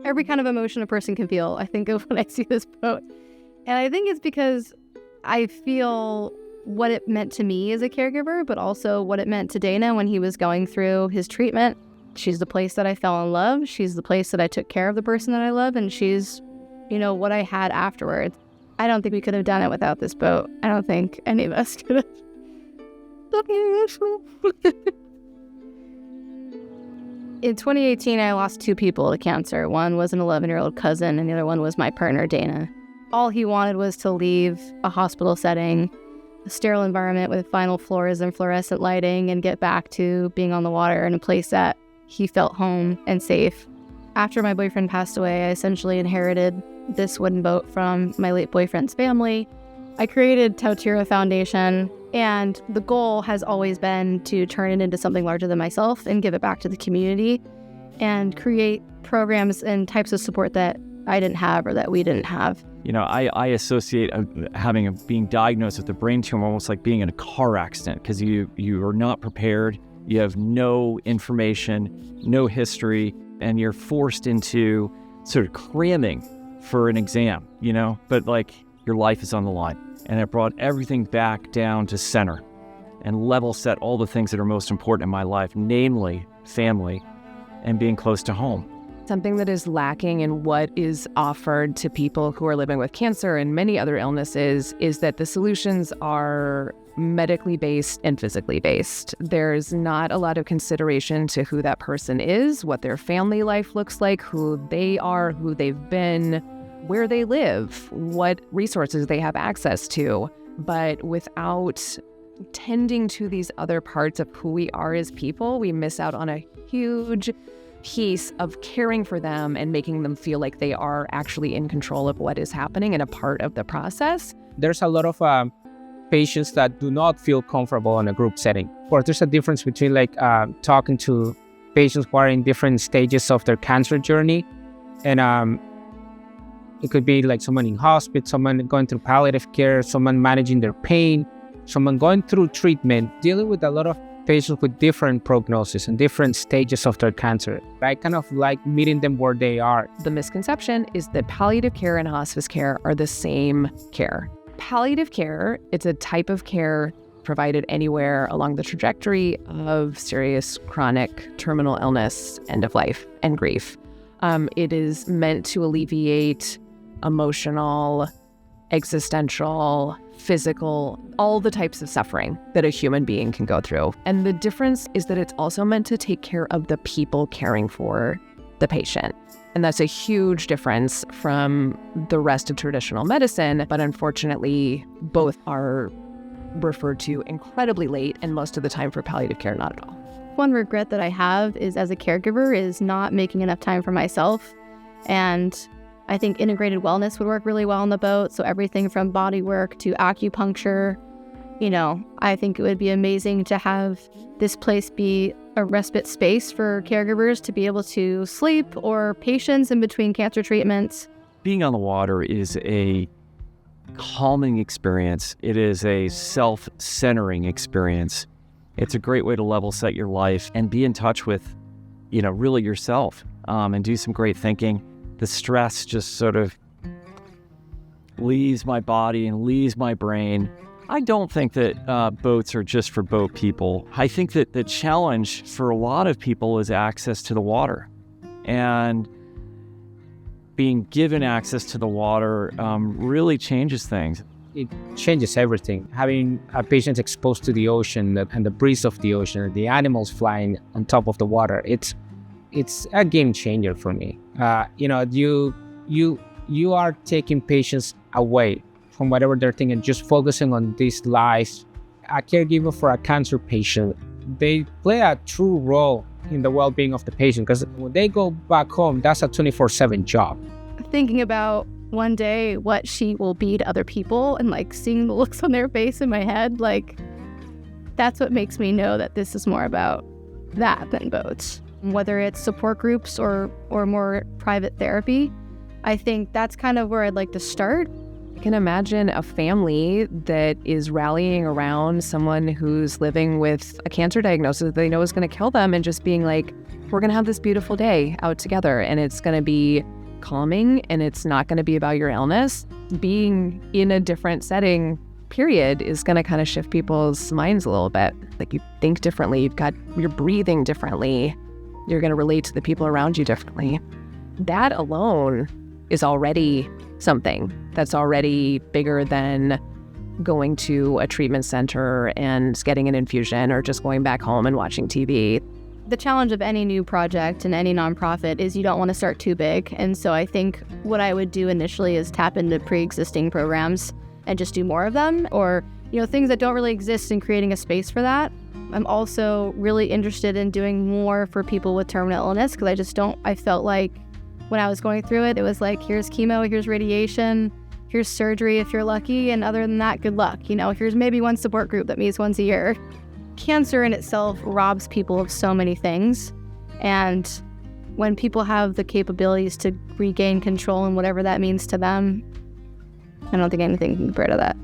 every kind of emotion a person can feel, I think of when I see this boat. And I think it's because I feel what it meant to me as a caregiver, but also what it meant to Dana when he was going through his treatment. She's the place that I fell in love. She's the place that I took care of the person that I love. And she's, what I had afterwards. I don't think we could have done it without this boat. I don't think any of us could have. In 2018, I lost 2 people to cancer. One was an 11-year-old cousin, and the other one was my partner, Dana. All he wanted was to leave a hospital setting, a sterile environment with final floors and fluorescent lighting, and get back to being on the water in a place that he felt home and safe. After my boyfriend passed away, I essentially inherited this wooden boat from my late boyfriend's family. I created Tautira Foundation, and the goal has always been to turn it into something larger than myself and give it back to the community and create programs and types of support that I didn't have or that we didn't have. I associate being diagnosed with a brain tumor almost like being in a car accident, because you are not prepared, you have no information, no history, and you're forced into sort of cramming for an exam, but like your life is on the line. And it brought everything back down to center and level set all the things that are most important in my life, namely family and being close to home. Something that is lacking in what is offered to people who are living with cancer and many other illnesses is that the solutions are medically based and physically based. There's not a lot of consideration to who that person is, what their family life looks like, who they are, who they've been, where they live, what resources they have access to. But without tending to these other parts of who we are as people, we miss out on a huge piece of caring for them and making them feel like they are actually in control of what is happening and a part of the process. There's a lot of patients that do not feel comfortable in a group setting. Of course, there's a difference between talking to patients who are in different stages of their cancer journey, and it could be like someone in hospital, someone going through palliative care, someone managing their pain, someone going through treatment, dealing with a lot of patients with different prognosis and different stages of their cancer. I kind of like meeting them where they are. The misconception is that palliative care and hospice care are the same care. Palliative care, it's a type of care provided anywhere along the trajectory of serious chronic terminal illness, end of life, and grief. It is meant to alleviate emotional, existential, physical, all the types of suffering that a human being can go through. And the difference is that it's also meant to take care of the people caring for the patient. And that's a huge difference from the rest of traditional medicine. But unfortunately, both are referred to incredibly late, and most of the time for palliative care, not at all. One regret that I have is, as a caregiver, is not making enough time for myself. And I think integrated wellness would work really well on the boat. So everything from body work to acupuncture, I think it would be amazing to have this place be a respite space for caregivers to be able to sleep, or patients in between cancer treatments. Being on the water is a calming experience. It is a self-centering experience. It's a great way to level set your life and be in touch with, really yourself, and do some great thinking. The stress just sort of leaves my body and leaves my brain. I don't think that boats are just for boat people. I think that the challenge for a lot of people is access to the water. And being given access to the water really changes things. It changes everything. Having a patient exposed to the ocean and the breeze of the ocean, the animals flying on top of the water, it's a game changer for me. You are taking patients away from whatever they're thinking, just focusing on this life. A caregiver for a cancer patient, they play a true role in the well-being of the patient, because when they go back home, that's a 24/7 job. Thinking about one day what she will be to other people and seeing the looks on their face in my head, that's what makes me know that this is more about that than boats. Whether it's support groups or more private therapy, I think that's kind of where I'd like to start. I can imagine a family that is rallying around someone who's living with a cancer diagnosis that they know is going to kill them, and just being like, we're going to have this beautiful day out together, and it's going to be calming and it's not going to be about your illness, being in a different setting, period, is going to kind of shift people's minds a little bit. Like, you think differently, you're breathing differently, you're going to relate to the people around you differently. That alone is already something that's already bigger than going to a treatment center and getting an infusion or just going back home and watching TV. The challenge of any new project and any nonprofit is you don't want to start too big. And so I think what I would do initially is tap into pre-existing programs and just do more of them, or, things that don't really exist and creating a space for that. I'm also really interested in doing more for people with terminal illness, because I felt like when I was going through it, it was like, here's chemo, here's radiation, here's surgery if you're lucky, and other than that, good luck. Here's maybe one support group that meets once a year. Cancer in itself robs people of so many things, and when people have the capabilities to regain control and whatever that means to them, I don't think anything can compare to that.